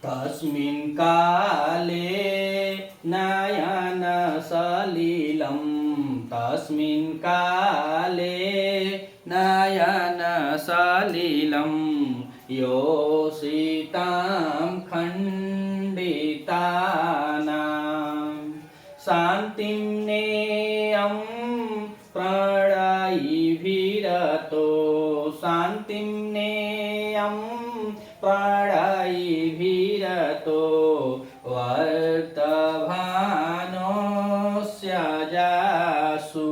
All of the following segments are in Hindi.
तस्मिन् काले नयन सलिलं तस्मिन् काले नयन सलिलं योषितां खण्डितानां शान्तिं नेयं प्रणयिभिरतो शान्तिं नेयं प्रणयिभिरतो वर्तमानोऽस्य जासु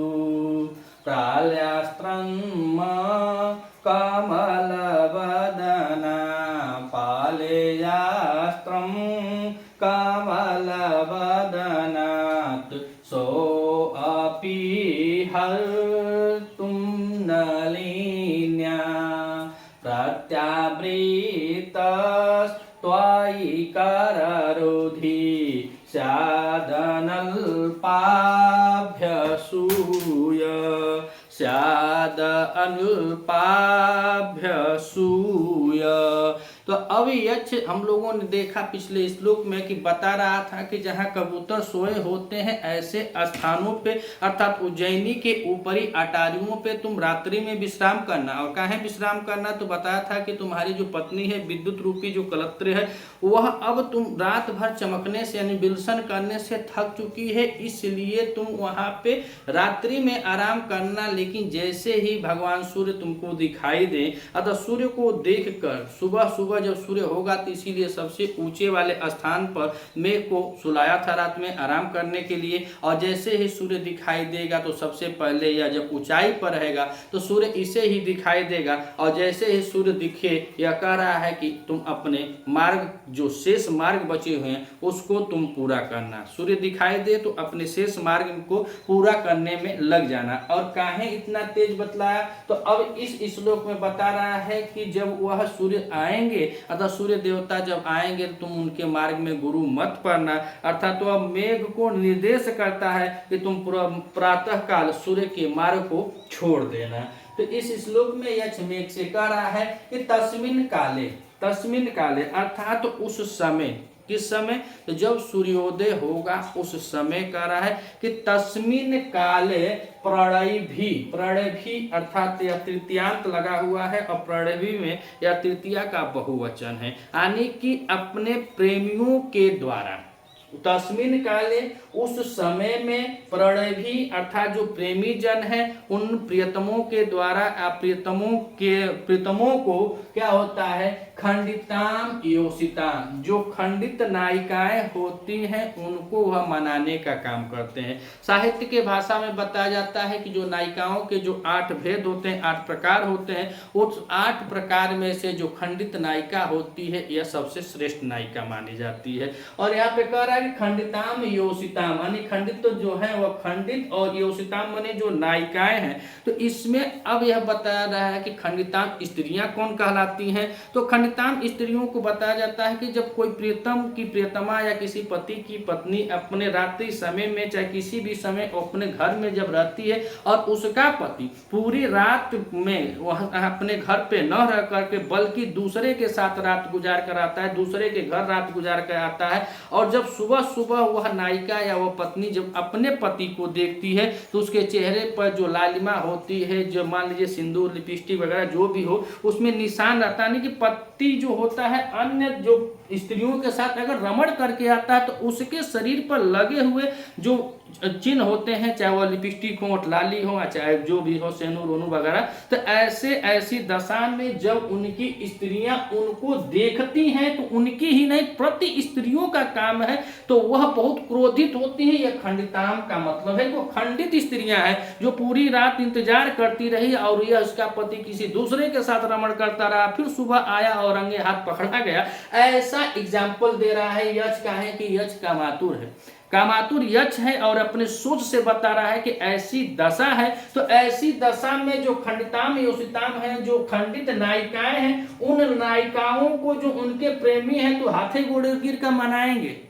प्राल्यास्त्रं कमलवदना पालेयास्त्रं कमलवदनात् सोऽपि हर्तुं नलिन्या प्रत्यावृतस्त्वयि कररुधि स्यादनल्पाभ्यसूय स्यादनल्पाभ्यसूय। तो अब यक्ष हम लोगों ने देखा पिछले श्लोक में कि बता रहा था कि जहाँ कबूतर सोए होते हैं ऐसे स्थानों पे अर्थात उज्जैनी के ऊपरी अटारियों पे तुम रात्रि में विश्राम करना। और कहाँ विश्राम करना, तो बताया था कि तुम्हारी जो पत्नी है विद्युत रूपी जो कलत्र है वह अब तुम रात भर चमकने से यानी विलसन करने से थक चुकी है, इसलिए तुम वहाँ पे रात्रि में आराम करना। लेकिन जैसे ही भगवान सूर्य तुमको दिखाई दे अतः सूर्य को देखकर सुबह सुबह जब सूर्य होगा तो इसीलिए सबसे ऊंचे वाले स्थान पर मेघ को सुलाया था रात में आराम करने के लिए। और जैसे ही सूर्य दिखाई देगा तो सबसे पहले या जब ऊंचाई पर रहेगा तो सूर्य इसे ही दिखाई देगा। और जैसे ही सूर्य दिखे यह कह रहा है कि तुम अपने मार्ग जो शेष मार्ग बचे हुए हैं उसको तुम पूरा करना। सूर्य दिखाई दे तो अपने शेष मार्ग को पूरा करने में लग जाना। और काहे इतना तेज बतलाया, तो अब इस श्लोक में बता रहा है कि जब वह सूर्य आएंगे अतः सूर्य देवता जब आएंगे तो तुम उनके मार्ग में गुरु मत पड़ना। अर्थात वह मेघ को निर्देश करता है कि तुम प्रातः काल सूर्य के मार्ग को छोड़ देना। तो इस श्लोक में यक्ष मेघ से कह रहा है कि तस्मिन् काले अर्थात उस समय, किस समय, तो जब सूर्योदय होगा उस समय कह रहा है कि तस्मिन् काले प्रणय भी अर्थात यह तृतीयांत लगा हुआ है और प्रणवी में यह तृतीया का बहुवचन है, यानी कि अपने प्रेमियों के द्वारा। तस्मिन् काले उस समय में प्रणवी अर्थात जो प्रेमी जन है उन प्रियतमों के द्वारा प्रियतमों को क्या होता है, खंडिताम योषिताम, जो खंडित नायिकाएं होती हैं उनको वह मनाने का काम करते हैं। साहित्य के भाषा में बताया जाता है कि जो नायिकाओं के जो 8 भेद होते हैं, 8 प्रकार होते हैं, उस 8 प्रकार में से जो खंडित नायिका होती है यह सबसे श्रेष्ठ नायिका मानी जाती है। और यहाँ पे कह रहा है कि खंडिताम योषिताम, यानी खंडित तो जो है वह खंडित और योषिताम माने जो नायिकाएं हैं। तो इसमें अब यह बताया रहा है कि खंडिताम स्त्रियां कौन कहलाती हैं, तो खंडिताम स्त्रियों को बताया जाता है कि जब कोई प्रियतम की प्रियतमा या किसी पति की पत्नी अपने रात्रि समय में चाहे किसी भी समय अपने घर में जब रहती है और उसका पति पूरी रात में वह अपने घर पे न रह करके बल्कि दूसरे के साथ रात गुजार कर आता है, दूसरे के घर रात गुजार कर आता है, और जब सुबह सुबह वह नायिका या वह पत्नी जब अपने पति को देखती है तो उसके चेहरे पर जो लालिमा होती है, जो मान लीजिए सिंदूर लिपस्टिक वगैरह जो भी हो उसमें निशान रहता है कि पति जो होता है अन्य जो स्त्रियों के साथ अगर रमण करके आता है तो उसके शरीर पर लगे हुए जो चिन्ह होते हैं, चाहे वह लिपस्टिक हो, लाली हो, चाहे जो भी हो, सेनूर वनूर वगैरह, तो ऐसी दशा में जब उनकी स्त्रियां उनको देखती हैं तो उनकी ही नहीं प्रति स्त्रियों का काम है तो वह बहुत क्रोधित होती है। यह खंडिताम का मतलब है वो खंडित स्त्रियां हैं जो पूरी रात इंतजार करती रही और यह उसका पति किसी दूसरे के साथ रमण करता रहा, फिर सुबह आया और रंगे हाथ पकड़ा गया। ऐसा एग्जाम्पल दे रहा है यक्ष का, है कि यक्ष कामातुर है, कामातुर यक्ष है और अपने सोच से बता रहा है कि ऐसी दशा है। तो ऐसी दशा में जो खंडिताम योषिताम है, जो खंडित नायिकाएं हैं, उन नायिकाओं को जो उनके प्रेमी हैं तो हाथे गोड़े गिर कर मनाएंगे।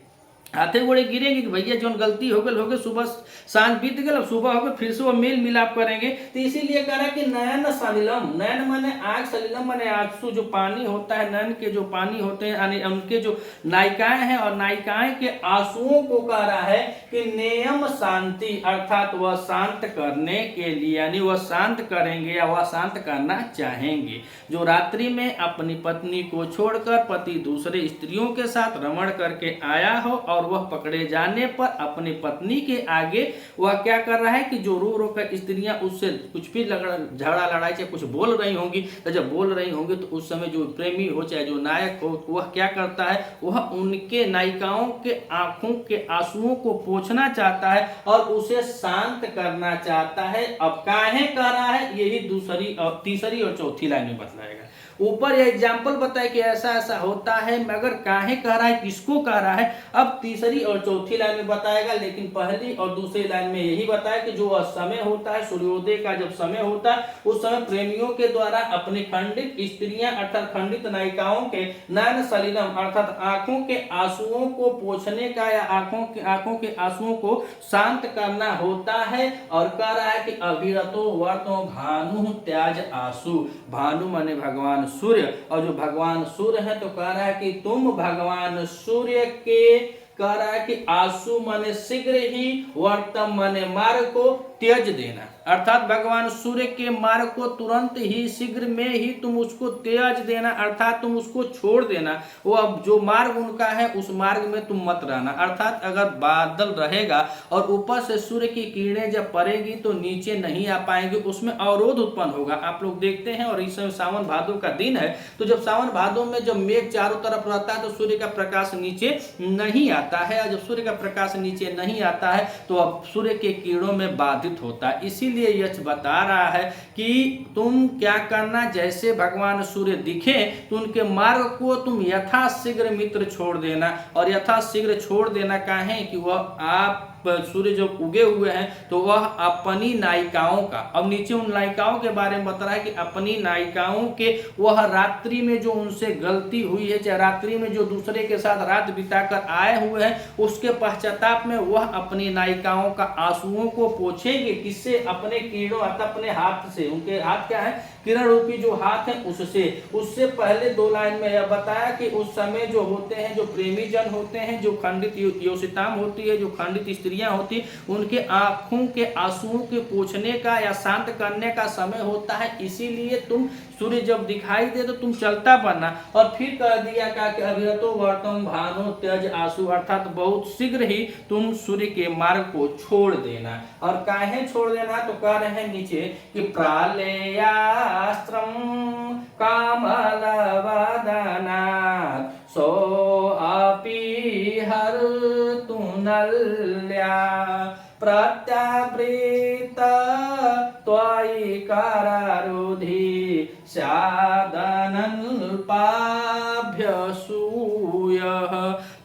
हाथे गोड़े गिरेंगे कि भैया जो गलती हो गई सुबह सांझ बीत गई, अब सुबह हो गई, फिर से वो मेल मिलाप करेंगे। तो इसीलिए कह रहा है कि नयन सलिलम, नयन माने आग, सलिलम माने आंसू, जो पानी होता है नयन के जो पानी होते हैं यानी उनके जो नायिकाएं हैं और नायिकाएं के आंसुओं को कह रहा है कि नेयम शांति, अर्थात वह शांत करने के लिए, यानी वह शांत करेंगे या वह शांत करना चाहेंगे। जो रात्रि में अपनी पत्नी को छोड़कर पति दूसरे स्त्रियों के साथ रमण करके आया हो और वह पकड़े जाने पर अपनी पत्नी के आगे वह क्या कर रहा है कि जो रो रो कर स्त्रियां उससे कुछ भी झगड़ा लड़ाई चाहे कुछ बोल रही होंगी, तो जब बोल रही होंगी तो उस समय जो प्रेमी हो चाहे जो नायक हो वह क्या करता है, वह उनके नायिकाओं के आंखों के आंसुओं को पोंछना चाहता है और उसे शांत करना चाहता है। अब काहे कर रहा है यही दूसरी और तीसरी और चौथी लाइन में बतलाएगा। ऊपर यह एग्जाम्पल बताए कि ऐसा ऐसा होता है, मगर काहे कह रहा है, किसको कह रहा है, अब तीसरी और चौथी लाइन में बताएगा। लेकिन पहली और दूसरी लाइन में यही बताया कि जो समय होता है सूर्योदय का जब समय होता है उस समय प्रेमियों के द्वारा अपनी खंडित स्त्रियां अर्थात खंडित नायिकाओं के नयन सलिलम अर्थात आंखों के आंसुओं को पोंछने का या आंखों के आंसुओं को शांत करना होता है। और कह रहा है कि अभिरतो वर्तो भानु त्याज आंसू, भानु माने भगवान सूर्य, और जो भगवान सूर्य है तो कह रहा है कि तुम भगवान सूर्य के, कह रहा है कि आंसू माने शीघ्र ही, वर्तम माने मार्ग को त्यज देना, अर्थात भगवान सूर्य के मार्ग को तुरंत ही शीघ्र में ही तुम उसको त्याज देना, अर्थात तुम उसको छोड़ देना। वो अब जो मार्ग उनका है उस मार्ग में तुम मत रहना। अर्थात अगर बादल रहेगा और ऊपर से सूर्य की किरणें जब पड़ेगी तो नीचे नहीं आ पाएंगे, उसमें अवरोध उत्पन्न होगा। आप लोग देखते हैं, और इस समय सावन भादो का दिन है, तो जब सावन भादो में जब मेघ चारों तरफ रहता है तो सूर्य का प्रकाश नीचे नहीं आता है, और जब सूर्य का प्रकाश नीचे नहीं आता है तो अब सूर्य के किरणों में बाधित होता है। इसीलिए यक्ष बता रहा है कि तुम क्या करना, जैसे भगवान सूर्य दिखे तो उनके मार्ग को तुम यथाशीघ्र मित्र छोड़ देना। और यथाशीघ्र छोड़ देना काहे कि वह आप सूर्य जब उगे हुए हैं तो वह अपनी नायिकाओं का, अब नीचे उन नायिकाओं के बारे में बता रहा है कि अपनी नायिकाओं के वह रात्रि में जो उनसे गलती हुई है, चाहे रात्रि में जो दूसरे के साथ रात बिताकर आए हुए हैं, उसके पश्चाताप में वह अपनी नायिकाओं का आंसुओं को पोंछेंगे। किससे? अपने किरणों अर्थात अपने हाथ से। उनके हाथ क्या है? किरण रूपी जो हाथ है उससे। उससे पहले दो लाइन में यह बताया कि उस समय जो होते हैं, जो प्रेमी जन होते हैं, जो खंडित योषिताम होती है, जो खंडित स्त्रियां होती, उनके आंखों के आंसुओं के पोंछने का या शांत करने का समय होता है। इसीलिए तुम सूर्य जब दिखाई दे तो तुम चलता बनना। और फिर कह दिया का कि अभिरतो वर्तम भानु त्यज आंसू, अर्थात बहुत शीघ्र ही तुम सूर्य के मार्ग को छोड़ देना। और काहे छोड़ देना? तो कह रहे हैं नीचे कि प्रालेयास्त्रम कामलवदनात् सो अपि हर्तु नल्या प्रत्यावृत त्वयि करारुधि स्यादनल्पाभ्यसूयः।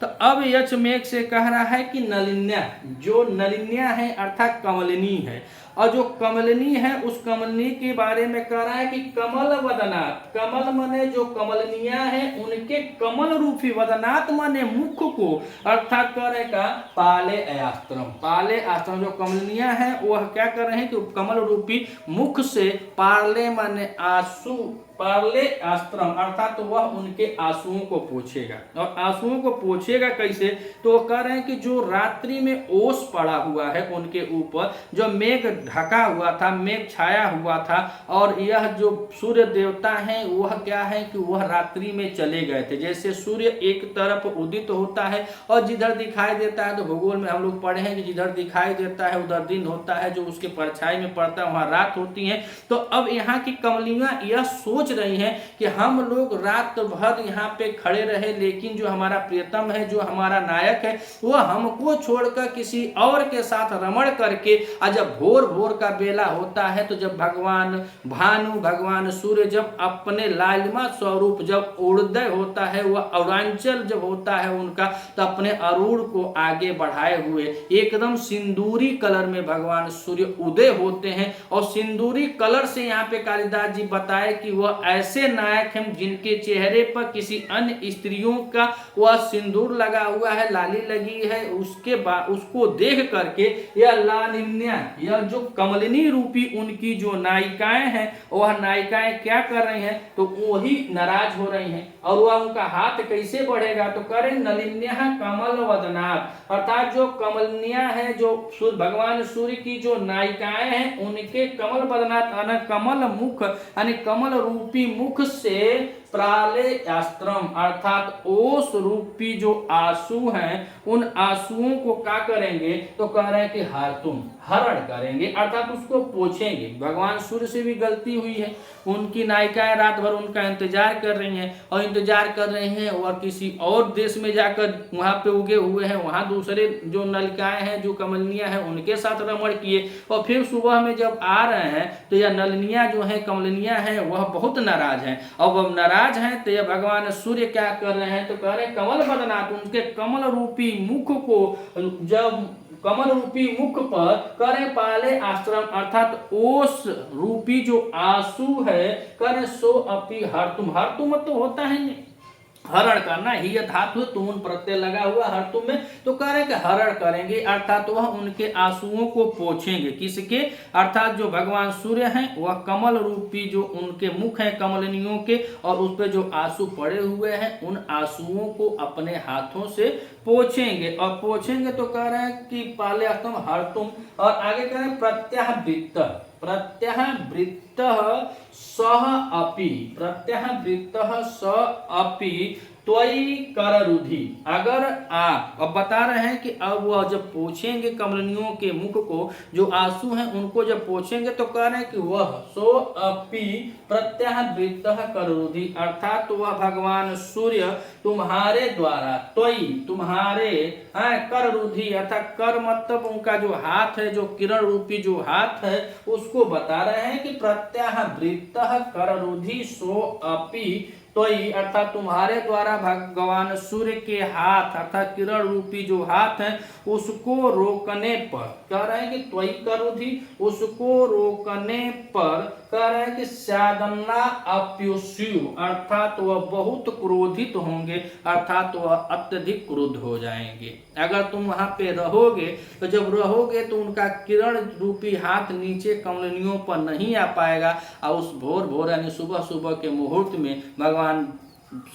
तो अब यक्ष मेघ से कह रहा है कि नलिन्या, जो नलिन्या है अर्थात कमलिनी है, और जो कमलिनी है उस कमलिनी के बारे में कह रहा है कि कमल वदनात्, कमल माने जो कमलनिया है उनके कमल रूपी, वदनात् माने मुख को, अर्थात कह रहे का पाले अस्त्रम, पाले अस्त्रम, जो कमलनिया है वह क्या कर रहे हैं कि कमल रूपी मुख से पाले माने आंसू, पाले अस्त्रम अर्थात तो वह उनके आंसुओं को पोंछेगा। और आंसुओं को पोंछेगा कैसे? तो वो कह रहे हैं कि जो रात्रि में ओस पड़ा हुआ है उनके ऊपर, जो मेघ ढका हुआ था, मेघ छाया हुआ था, और यह जो सूर्य देवता हैं वह क्या है कि वह रात्रि में चले गए थे। जैसे सूर्य एक तरफ उदित होता है और जिधर दिखाई देता है, तो भूगोल में हम लोग पढ़े हैं कि जिधर दिखाई देता है उधर दिन होता है, जो उसके परछाई में पड़ता है वहां रात होती है। तो अब यहाँ की कमलियां यह सोच रही हैं कि हम लोग रात भर यहाँ पे खड़े रहे, लेकिन जो हमारा प्रियतम है, जो हमारा नायक है, वह हमको छोड़कर किसी और के साथ रमण करके, और जब भोर भोर का बेला होता है तो जब भगवान भानु, भगवान सूर्य जब अपने लालिमा स्वरूप जब उदय होता है, वह अरुणाचल जब होता है उनका, तो अपने अरूढ़ को आगे बढ़ाए हुए एकदम सिंदूरी कलर में भगवान सूर्य उदय होते हैं। और सिंदूरी कलर से यहाँ पे कालिदास जी बताए कि वह वह ऐसे नायक हैं जिनके चेहरे पर किसी अन्य स्त्रियों का वह सिंदूर लगा हुआ है, लाली लगी है, उसके बाद उसको देख करके यह लालिन्या, यह जो कमलिनी रूपी उनकी जो नायिकाएं हैं वह नायिकाएं क्या कर रही हैं, तो वही नाराज हो रही हैं। और वह उनका हाथ कैसे बढ़ेगा, तो करे नलिन्या कमल वदनाथ, अर्थात जो कमलनिया है, जो भगवान सूर्य की जो नायिकाएं हैं उनके कमल वदनाथ यानी कमल मुख यानी कमल रूपी मुख से प्राले अस्त्रम अर्थात ओस रूपी जो आंसू हैं उन आंसुओं को क्या करेंगे, तो कह रहे हैं कि हरण करेंगे अर्थात उसको पोछेंगे। भगवान सूर्य से भी गलती हुई है, उनकी नायिकाएं रात भर उनका इंतजार कर रही हैं और इंतजार कर रहे हैं और किसी और देश में जाकर वहां पे उगे हुए हैं, वहां दूसरे जो नलिकाएं हैं जो कमलनियां हैं उनके साथ रमण किए और फिर सुबह में जब आ रहे हैं तो यह नलनियां जो है कमलनियां हैं वह बहुत नाराज हैं। और वह नाराज हैं तो यह भगवान सूर्य क्या कर रहे हैं, तो कह रहे हैं कमल बदनाथ, उनके कमल रूपी मुख को जब कमल रूपी मुख पर करे पाले आश्रम अर्थात ओस रूपी जो आंसू है करे सो अपी हर तुम तो होता है हरण करना ही धातु तुम प्रत्यय लगा हुआ हर तुम में, तो कह रहे कि हरण करेंगे अर्थात वह उनके आंसुओं को पोछेंगे। किसके, अर्थात जो भगवान सूर्य हैं वह कमल रूपी जो उनके मुख हैं कमलनियों के और उस पर जो आंसू पड़े हुए हैं उन आंसुओं को अपने हाथों से पोछेंगे। और पोछेंगे तो कह रहे हैं कि पहले हर तुम और आगे कह रहे हैं प्रत्यावृत्त सह अपि त्वयि कररुधि। अगर आप अब बता रहे हैं कि अब वह जब पोछेंगे कमलनियों के मुख को जो आंसू हैं उनको जब पोछेंगे तो कह रहे हैं कि वह सो अपि प्रत्यावृत्त कररुधि अर्थात वह भगवान सूर्य तुम्हारे द्वारा त्वयि तुम्हारे कररुधि अर्थात कर मतलब उनका जो हाथ है जो किरण रूपी जो हाथ है उसको बता रहे हैं कि प्रत्यावृत्त कररुधि सो अपि त्वयि अर्थात तुम्हारे द्वारा भगवान सूर्य के हाथ अर्थात किरण रूपी जो हाथ है उसको रोकने पर कह रहे हैं कि त्वयि करुधि उसको रोकने पर कह रहे हैं कि स्यादन्ना अप्युष्यु अर्थात वह बहुत क्रोधित होंगे अर्थात वह अत्यधिक क्रुद्ध हो जाएंगे। अगर तुम वहां पे रहोगे तो जब रहोगे तो उनका किरण रूपी हाथ नीचे कमलनियों पर नहीं आ पाएगा और उस भोर यानी सुबह सुबह के मुहूर्त में भगवान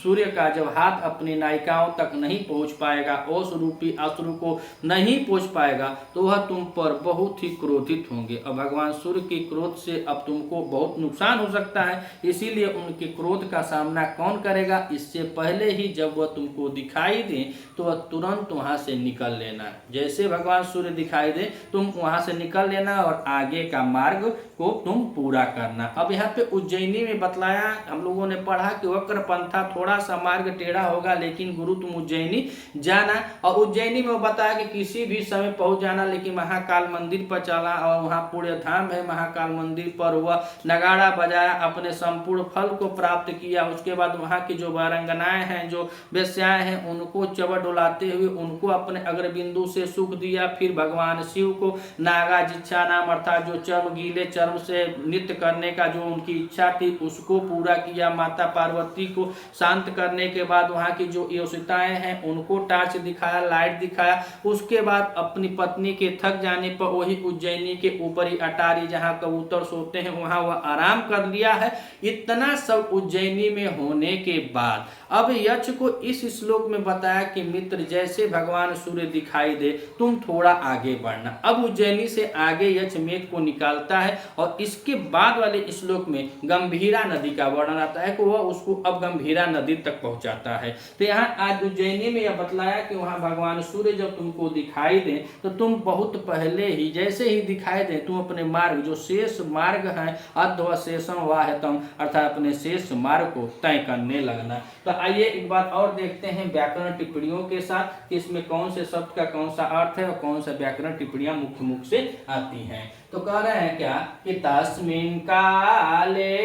सूर्य का जब हाथ अपनी नायिकाओं तक नहीं पहुंच पाएगा ओस रूपी अश्रु को नहीं पहुंच पाएगा तो वह तुम पर बहुत ही क्रोधित होंगे और भगवान सूर्य के क्रोध से अब तुमको बहुत नुकसान हो सकता है। इसीलिए उनके क्रोध का सामना कौन करेगा, इससे पहले ही जब वह तुमको दिखाई दे तो वह तुरंत वहां से निकल लेना। जैसे भगवान सूर्य दिखाई दे तुम वहां से निकल लेना और आगे का मार्ग को तुम पूरा करना। अब यहाँ पे उज्जैनी में बतलाया हम लोगों ने पढ़ा कि वक्र पंथा थोड़ा सा मार्ग टेढ़ा होगा लेकिन गुरु तुम उज्जैनी जाना। और उज्जैनी में वो बताया कि किसी भी समय पहुंच जाना लेकिन महाकाल मंदिर पर चला और वहाँ पुण्य धाम है महाकाल मंदिर पर वह नगाड़ा बजाया अपने संपूर्ण फल को प्राप्त किया। उसके बाद वहाँ की जो वारंगनाएं हैं जो वेश्याएं हैं उनको चवर डुलाते हुए उनको अपने अग्रबिंदु से सुख दिया। फिर भगवान शिव को नागा जिच्छा नाम अर्थात जो चर्म गीले चर्म से नृत्य करने का जो उनकी इच्छा थी उसको पूरा किया। माता पार्वती को शांत करने के बाद वहाँ की जो योषिताएं हैं उनको टार्च दिखाया लाइट दिखाया। उसके बाद अपनी पत्नी के थक जाने पर वही उज्जैनी के ऊपरी अटारी जहाँ कबूतर सोते हैं वहाँ वह आराम कर लिया है। इतना सब उज्जैनी में होने के बाद अब यक्ष को इस श्लोक में बताया कि मित्र जैसे भगवान सूर्य दिखाई दे तुम थोड़ा आगे बढ़ना। अब उज्जैनी से आगे यक्ष मेघ को निकालता है और इसके बाद वाले श्लोक में गंभीरा नदी का वर्णन आता है कि वह उसको अब गंभीरा नदी तक पहुंचाता है। तो यहाँ आज उज्जैनी में यह बतलाया कि वहाँ भगवान सूर्य जब तुमको दिखाई दे तो तुम बहुत पहले ही जैसे ही दिखाई दे तुम अपने मार्ग जो शेष मार्ग है अध्व शेषम वाहतम अर्थात अपने शेष मार्ग को तय करने लगना। तो आइए एक बात और देखते हैं व्याकरण टिप्पणियों के साथ कि इसमें कौन से शब्द का कौन सा अर्थ है और कौन सा व्याकरण टिप्पणियां मुख्य मुख से आती हैं। तो कह रहे हैं क्या कि तस्मिन् काले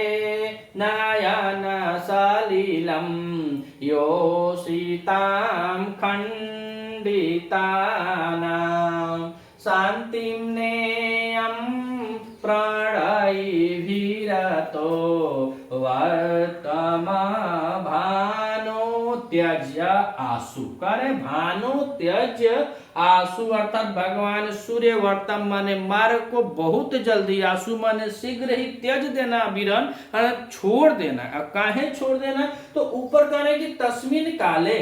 नयन सलिलम योषितां खंडितानां शांतिं नेयं प्रणयिभिरतो वर्तमा भानो त्यज आसु। करे भानो त्यज आसु अर्थात भगवान सूर्य वर्तम माने मार्ग को बहुत जल्दी, आसु माने शीघ्र ही, त्यज देना विरन छोड़ देना। अब काहे छोड़ देना, तो ऊपर करे कि तस्मिन काले,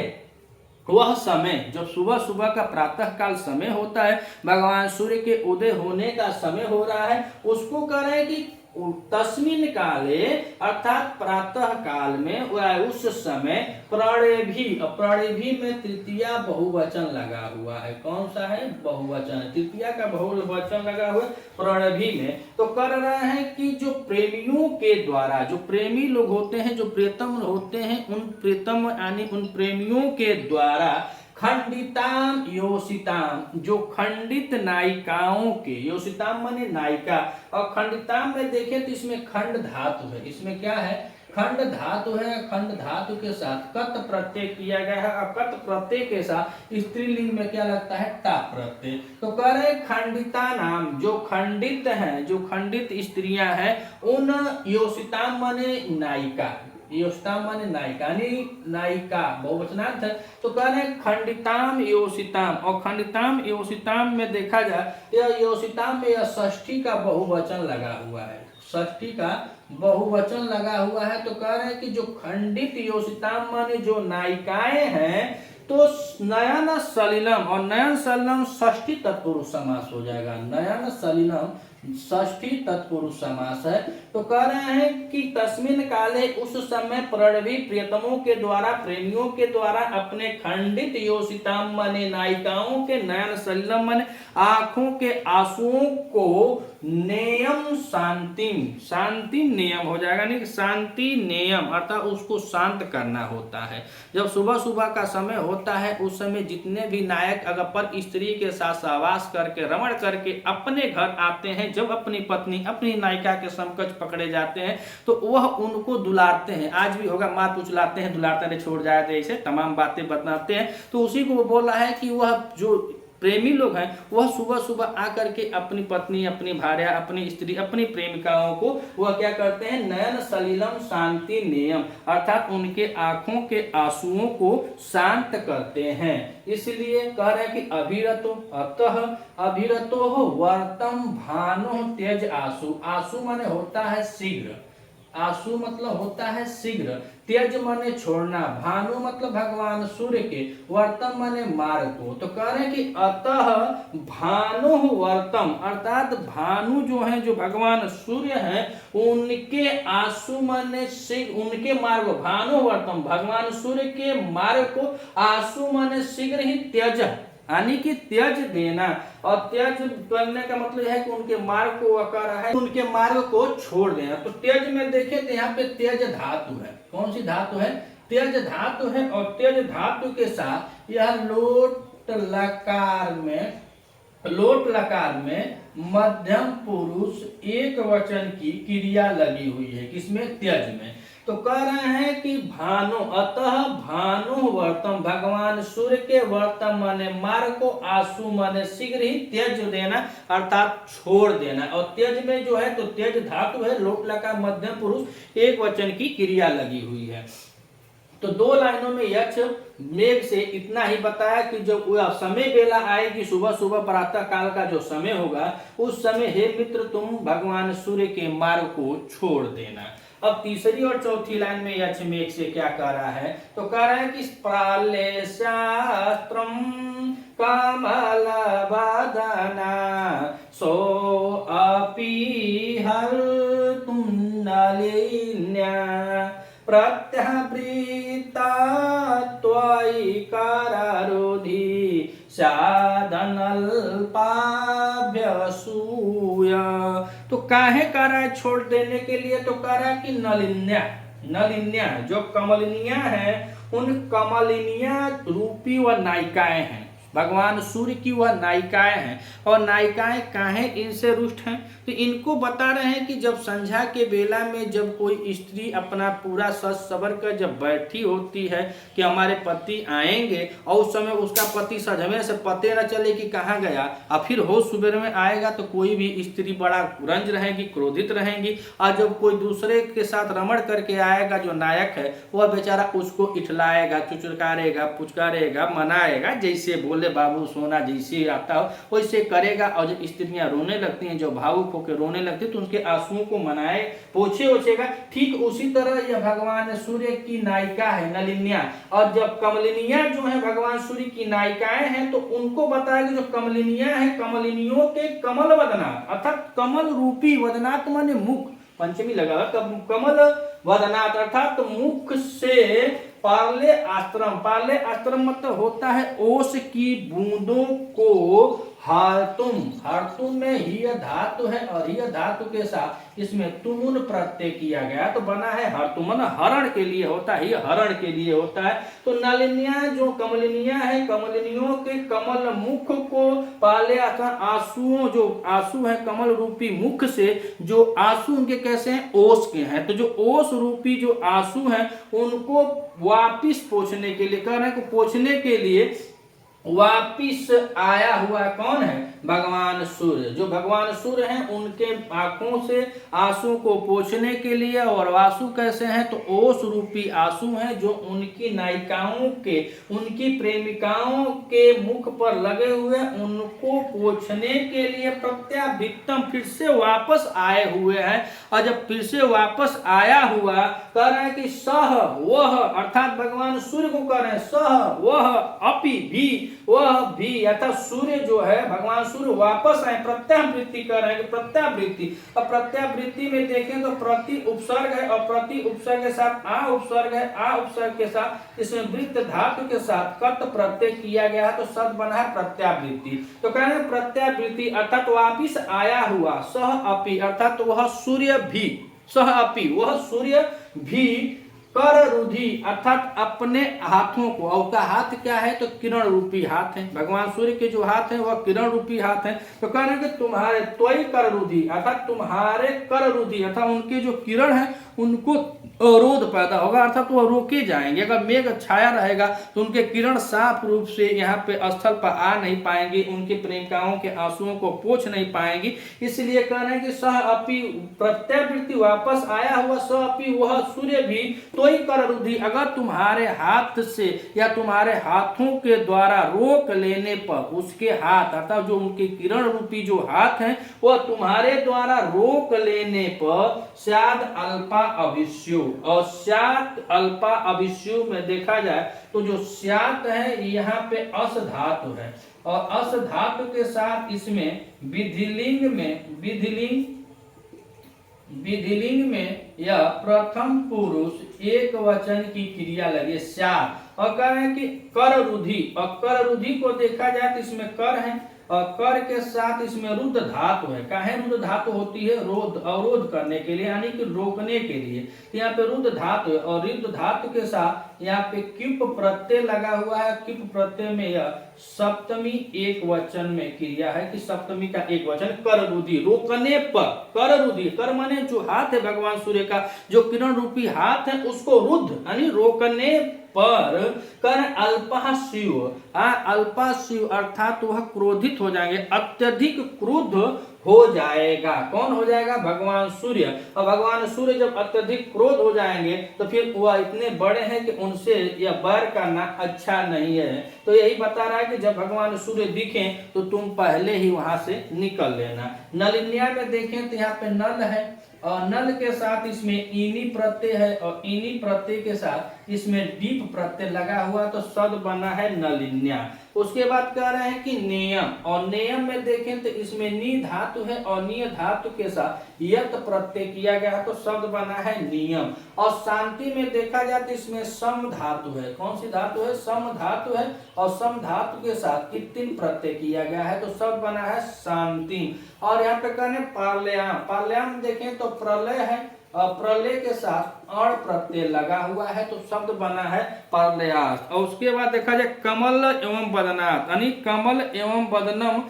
वह समय जब सुबह सुबह का प्रातः काल समय होता है, भगवान सूर्य के उदय होने का समय हो रहा है, उसको कह रहे हैं कि तस्मिन काले अर्थात प्रातः काल में, उस समय प्रणेभी, प्रणेभी में तृतीया बहुवचन लगा हुआ है। कौन सा है, बहुवचन है, तृतीया का बहुवचन लगा हुआ है प्रणेभी में। तो कर रहे हैं कि जो प्रेमियों के द्वारा, जो प्रेमी लोग होते हैं, जो प्रियतम होते हैं, उन प्रियतम यानी उन प्रेमियों के द्वारा खंडिताम योषिताम, जो खंडित नायिकाओं के, योषिताम माने नायिका, और खंडिताम में देखें तो इसमें खंड धातु है, इसमें क्या है, खंड धातु है। खंड धातु के साथ कत प्रत्यय किया गया है, और कत प्रत्यय के साथ स्त्रीलिंग में क्या लगता है, टा प्रत्यय। तो कह रहे खंडिता नाम, जो खंडित हैं, जो खंडित स्त्रियां हैं, उन योषिताम माने नायिका, योषिताम माने नायिका, नायिका बहुवचनार्थ है। तो कह रहे हैं खंडिताम योषिताम, और खंडिताम योषिताम में देखा जाए, यह योषिताम में यह षष्ठी का बहुवचन लगा हुआ है, षष्ठी का बहुवचन लगा हुआ है। तो कह रहे हैं कि जो खंडित योषिताम माने जो नायिकाएं हैं, तो नयन सलिलम, और नयन सलिलम षष्ठी तत्पुरुष समास हो जाएगा, नयन सलिलम षष्ठी तत्पुरुष समास है। तो कह रहे हैं कि तस्मिन काले, उस समय प्रणवी प्रियतमों के द्वारा, प्रेमियों के द्वारा अपने खंडित योषिताम माने नायिकाओं के, नयन सलिलम माने आंखों के आंसुओं को, नेयम शांतिम, शांति नियम हो जाएगा, नहीं शांति नियम अर्थात उसको शांत करना होता है। जब सुबह सुबह का समय होता है, उस समय जितने भी नायक अगर पर स्त्री के साथ सहवास करके, रमण करके अपने घर आते हैं, जब अपनी पत्नी अपनी नायिका के समकक्ष पकड़े जाते हैं, तो वह उनको दुलारते हैं। आज भी होगा, माँ पुचलाते हैं, दुलारते नहीं, छोड़ जाए, ऐसे तमाम बातें बताते हैं। तो उसी को वो बोला है कि वह जो प्रेमी लोग हैं, वह सुबह सुबह आकर के अपनी पत्नी, अपनी भार्या, अपनी स्त्री, अपनी प्रेमिकाओं को वह क्या करते हैं, नयन सलिलम शांति नियम अर्थात उनके आंखों के आंसुओं को शांत करते हैं। इसलिए कह रहे हैं कि अभिरतो, अतः अभिरतो वर्तम भानो त्यज आंसू, आंसू माने होता है शीघ्र, आंसू मतलब होता है शीघ्र, त्यज माने छोड़ना, भानु मतलब भगवान सूर्य के, वर्तम माने मार्ग को। तो कह रहे हैं कि अतः भानु वर्तम अर्थात भानु जो है, जो भगवान सूर्य हैं, उनके आंसू माने शीघ्र, उनके मार्ग, भानु वर्तम भगवान सूर्य के मार्ग को, आंसू माने शीघ्र ही त्यज, यानी कि त्यज देना, और त्यज करने का मतलब है कि उनके मार्ग को वह कर रहा है, उनके मार्ग को छोड़ देना। तो त्यज में देखें तो यहाँ पे त्यज धातु है, कौन सी धातु है, त्यज धातु है, और त्यज धातु के साथ यह लोट लकार में, लोट लकार में मध्यम पुरुष एक वचन की क्रिया लगी हुई है, किसमें, त्यज में। तो कह रहे हैं कि भानु, अतः भानु वर्तम भगवान सूर्य के, वर्तम माने मार्ग को, आंसू माने शीघ्र ही, त्यज देना अर्थात छोड़ देना। और त्यज में जो है, तो त्यज धातु है, लोट लकार मध्यम पुरुष एक वचन की क्रिया लगी हुई है। तो दो लाइनों में यक्ष मेघ से इतना ही बताया कि जब वह समय बेला आएगी, सुबह सुबह प्रातः काल का जो समय होगा, उस समय हे मित्र तुम भगवान सूर्य के मार्ग को छोड़ देना। अब तीसरी और चौथी लाइन में यक्ष मेघ से क्या कह रहा है, तो कह रहा है कि प्राले शास्त्रम कमल बदना सो अपि हर तुम नलिन्या प्रत्यवृत्ता त्वयि करारोधि साधनल्पाभ्यसूय। तो काहे कह रहा है छोड़ देने के लिए, तो कह रहा है कि नलिन्या, नलिन्या जो कमलिनिया है, उन कमलिनिया रूपी व नायिकाएं हैं, भगवान सूर्य की वह नायिकाएं हैं। और नायिकाएं काहे इनसे रुष्ट हैं, तो इनको बता रहे हैं कि जब संध्या के बेला में जब कोई स्त्री अपना पूरा सज सवर कर जब बैठी होती है कि हमारे पति आएंगे, और उस समय उसका पति सजमे से पते न चले कि कहाँ गया, और फिर होश सुबेर में आएगा, तो कोई भी स्त्री बड़ा रंज रहेगी, क्रोधित रहेंगी। और जब कोई दूसरे के साथ रमण करके आएगा जो नायक है, वह बेचारा उसको इठलाएगा, चुचुरकारेगा, पुचकारेगा, मनाएगा, जैसे बोले बाबू सोना जैसे आता हो वैसे करेगा। और जब स्त्रियां रोने लगती हैं, जो भावुक होकर रोने लगती है, तो उनके आंसुओं को मनाए पोछे ओछेगा। ठीक उसी तरह यह भगवान सूर्य की नायिका है नलिनिया। और जब कमलिनिया जो है भगवान सूर्य की नायिकाएं हैं, तो उनको बताया कि जो कमलिनिया है, कमलिनियों के कमल वदनाथ अर्थात कमल रूपी, वदनाथ माने मुख, पंचमी लगा कमल वदनाथ अर्थात मुख से पार्ले आश्रम, पार्ले आश्रम मतलब होता है ओस की बूंदों को हार्तुम, हार्तुम में ही धातु है, और यह धातु के साथ इसमें तुमुन प्रत्यय किया गया तो बना है हर्तुमन, हरण के लिए होता है, यह हरण के लिए होता है। तो नलिनिया जो कमलिनिया है, कमलिनियों के कमल मुख को पाले अथवा आंसुओं, जो आंसू है कमल रूपी मुख से, जो आंसू उनके कैसे हैं, ओस के हैं। तो जो ओस रूपी जो आंसू हैं उनको वापिस पोंछने के लिए, कह रहे हैं पोंछने के लिए वापिस आया हुआ कौन है, भगवान सूर्य। जो भगवान सूर्य हैं उनके आंखों से आंसू को पोंछने के लिए, और आंसू कैसे हैं, तो ओस रूपी आंसू हैं जो उनकी नायिकाओं के, उनकी प्रेमिकाओं के मुख पर लगे हुए, उनको पोंछने के लिए प्रत्यावृत्तम फिर से वापस आए हुए हैं। और जब फिर से वापस आया हुआ, कह रहे हैं कि सह वह अर्थात भगवान सूर्य को कह रहे हैं, सह वह अपि भी, वह भी अर्थात सूर्य जो है भगवान सूर्य वापस आए, प्रत्यावृत्ति कर रहे हैं, प्रत्यावृत्ति। अब प्रत्यावृत्ति में देखें तो प्रति उपसर्ग है, और प्रति उपसर्ग के साथ आ उपसर्ग है, आ उपसर्ग के साथ इसमें वृत्त धातु के साथ कत प्रत्यय किया गया है, तो सद बना है प्रत्यावृत्ति। तो कह रहे हैं प्रत्यावृत्ति अर्थात वापिस आया हुआ, सह अपि अर्थात वह सूर्य भी, सह अपि वह सूर्य भी कर रुधि अर्थात अपने हाथों को, और का हाथ क्या है, तो किरण रूपी हाथ है, भगवान सूर्य के जो हाथ है वह किरण रूपी हाथ है। तो कह रहे हैं कि तुम्हारे त्वयि कर रुधि अर्थात तुम्हारे कर रुधि अर्थात उनके जो किरण है उनको अवरोध पैदा होगा, अर्थात वो रोके जाएंगे। अगर मेघ छाया रहेगा तो उनके किरण साफ रूप से यहाँ पे स्थल पर आ नहीं पाएंगे, उनकी प्रेमिकाओं के आंसुओं को पोंछ नहीं पाएंगी। इसलिए कह रहे हैं कि सह अपि प्रत्यावृत्ति वापस आया हुआ, सह अपि वह सूर्य भी तोई कर रुधि अगर तुम्हारे हाथ से या तुम्हारे हाथों के द्वारा रोक लेने पर, उसके हाथ अर्थात जो उनके किरण रूपी जो हाथ हैं वह तुम्हारे द्वारा रोक लेने पर स्याद अल्पा अभिष्यु, और स्यात अल्पा अभिष्यु में देखा जाए तो जो स्यात है यहाँ पे अस धातु है, और अस धातु के साथ इसमें विधिलिंग में यह प्रथम पुरुष एक वचन की क्रिया लगे स्यात। और कह रहे हैं कि कर रुधि, और कर रुधि को देखा जाए तो इसमें कर है, और कर के साथ इसमें रुद्ध धातु है। काहे रुद्ध धातु होती है, रोध अवरोध करने के लिए यानी कि रोकने के लिए, तो यहाँ पे रुद्ध धातु है, और रुद्ध धातु के साथ यहाँ पे किप प्रत्यय लगा हुआ है। किप प्रत्यय में यह सप्तमी एक वचन में क्रिया है कि सप्तमी का एक वचन कर रुधि, रोकने पर, कर रुधि कर माने जो हाथ है भगवान सूर्य का जो किरण रूपी हाथ है उसको रुद्ध यानी रोकने पर कर अल्पाशिव, अल्पाशिव अर्थात वह क्रोधित हो जाएंगे, अत्यधिक क्रुद्ध हो जाएगा। कौन हो जाएगा, भगवान सूर्य। और भगवान सूर्य जब अत्यधिक क्रोध हो जाएंगे तो फिर वह इतने बड़े हैं कि उनसे यह बैर करना अच्छा नहीं है। तो यही बता रहा है कि जब भगवान सूर्य दिखें तो तुम पहले ही वहां से निकल लेना। नलिन्या में देखें तो यहाँ पे नल है, और नल के साथ इसमें इनी प्रत्यय है, और इनी प्रत्यय के साथ इसमें डीप प्रत्यय लगा हुआ, तो सद बना है नलिन्या। उसके बाद कह रहे हैं कि नियम, और नियम में देखें तो इसमें नी धातु है, और नी धातु के साथ यत प्रत्यय किया गया तो शब्द बना है नियम। और शांति में देखा जाए तो इसमें सम धातु है। कौन सी धातु है, सम धातु है, और सम धातु के साथ कित्तिन प्रत्यय किया गया है तो शब्द बना है शांति। और यहाँ पे कहने पार्ल्याम, पार्ल्याम देखें तो प्रलय है, और प्रलय के साथ अण प्रत्यय लगा हुआ है तो शब्द बना है पर्यास। और उसके बाद देखा जाए कमल एवं बदनात्, यानी कमल एवं बदनम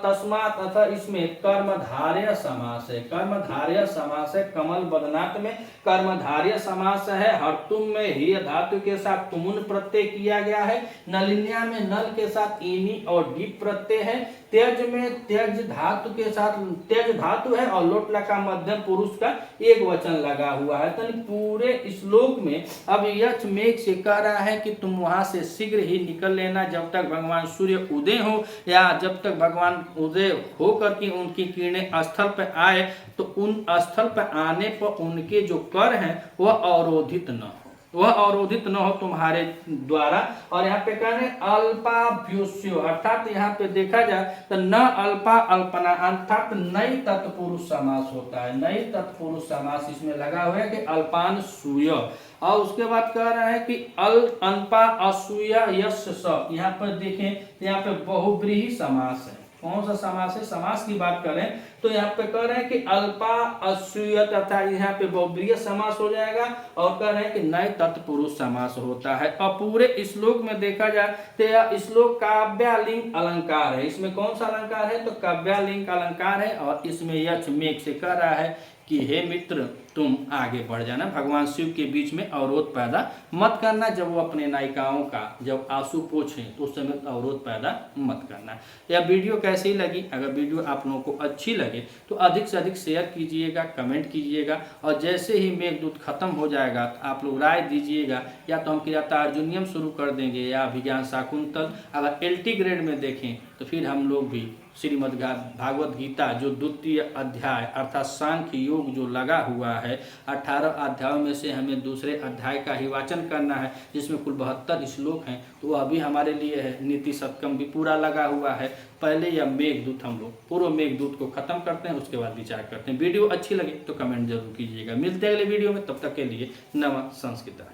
तस्मात्, अतः इसमें कर्मधारय समास है। कर्मधारय समास है। कमल बदनात् में कर्मधारय समास है। हर्तुम में ही धातु के साथ तुमुन प्रत्यय किया गया है। नलिन्या में नल के साथ इनी और डीप प्रत्यय है। त्यज में त्यज धातु के साथ त्यज धातु है और लोट लका मध्यम पुरुष का एक वचन लगा हुआ है। तो पूरे श्लोक में अब यक्ष मेघ से कह रहा है कि तुम वहां से शीघ्र ही निकल लेना, जब तक भगवान सूर्य उदय हो या जब तक भगवान उदय हो करके उनकी किरणें स्थल पर आए, तो उन स्थल पर आने पर उनके जो कर हैं वह अवरोधित न हो, वह अवरोधित न हो तुम्हारे द्वारा। और यहाँ पे कह रहे अल्पाभ्युष्यो, अर्थात यहाँ पे देखा जाए तो न अल्पा अल्पना, अर्थात नई तत्पुरुष समास होता है। नई तत्पुरुष समास इसमें लगा हुआ है कि अल्पान सूय। और उसके बाद कह रहा है कि अल्पा असूय यश स, यहाँ पर देखें यहाँ पे बहुब्रीहि समास है। कौन सा समास है? समास की बात करें तो यहाँ पे कह रहे हैं कि अल्पा असूय तथा यहाँ पे बहुब्रीहि समास हो जाएगा। और कह रहे हैं कि नए तत्पुरुष समास होता है। और पूरे श्लोक में देखा जाए तो यह श्लोक काव्यालिंग अलंकार है। इसमें कौन सा अलंकार है? तो काव्यालिंग अलंकार है। और इसमें यक्ष मेघ से कह रहा है कि हे मित्र तुम आगे बढ़ जाना, भगवान शिव के बीच में अवरोध पैदा मत करना। जब वो अपने नायिकाओं का जब आंसू पोंछे तो उस समय अवरोध पैदा मत करना। यह वीडियो कैसी लगी? अगर वीडियो आप लोगों को अच्छी लगे तो अधिक से अधिक शेयर कीजिएगा, कमेंट कीजिएगा। और जैसे ही मेघदूत खत्म हो जाएगा तो आप लोग राय दीजिएगा, या तो हम किराता अर्जुनियम शुरू कर देंगे या अभिज्ञान शाकुंतल। अगर LT ग्रेड में देखें तो फिर हम लोग भी श्रीमद् भागवत गीता जो द्वितीय अध्याय अर्थात सांख्य योग जो लगा हुआ है, 18 अध्यायों में से हमें दूसरे अध्याय का ही वाचन करना है, जिसमें कुल 72 श्लोक हैं। तो वह अभी हमारे लिए है। नीति शतकम भी पूरा लगा हुआ है। पहले यह मेघदूत हम लोग पूर्व मेघदूत को खत्म करते हैं, उसके बाद विचार करते हैं। वीडियो अच्छी लगे तो कमेंट जरूर कीजिएगा। मिलते हैं अगले वीडियो में, तब तक के लिए नमः संस्कृत।